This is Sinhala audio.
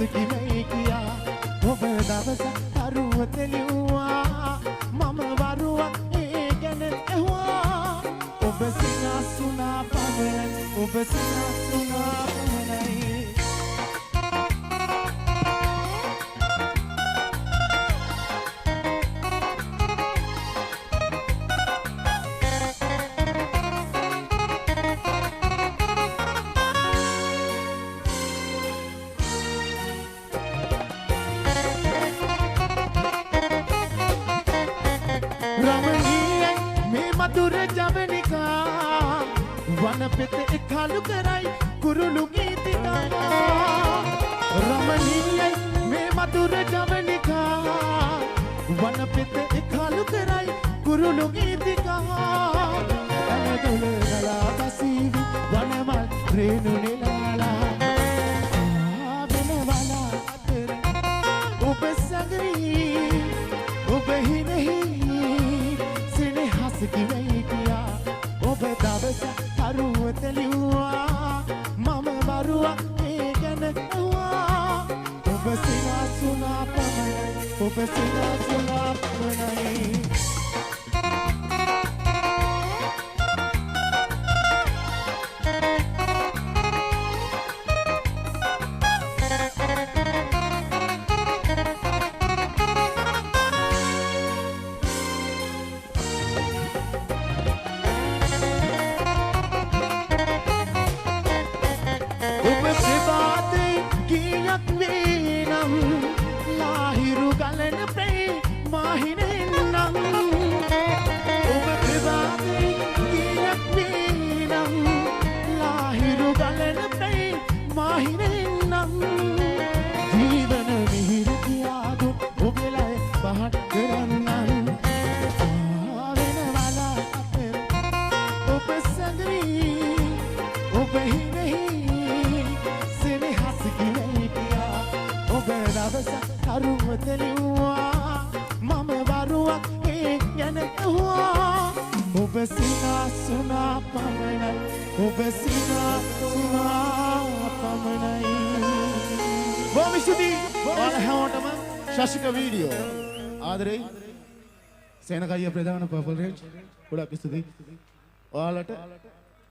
කිවයි කියා ඔබ දවස අරුවත ලිව්වා මම වරුවක් ඒ ගැන ඇහුවා ඔබ සිනාසුනා පමණයි ඔබ සිනාසුනා පමණයි මధుර ජවනිකා වන පෙත එකාලු කරයි කුරුළු ගීතිකා රමණීයයි මේ මధుර ජවනිකා වන පෙත එකාලු කරයි කුරුළු ගීතිකා අනදොල ගලා බසීවි වනමල් රේණු නෙලාලා ආවෙනවලා අතර ඔබ සැඟවී ඔබ හිනෙහි කිවයි කියා ඔබ දවස අරුවත ලිව්වා මම වරුවක් ඒ ගැන ඇහුවා ඔබ සිනාසුනා පමණයි ඔබ සිනාසුනා පමණයි ශාසික වීඩියෝ ආදරේ සේනකයිය ප්‍රධාන පර්පල් රේන්ජ් ගොඩක් ස්තුතියි ඔයාලට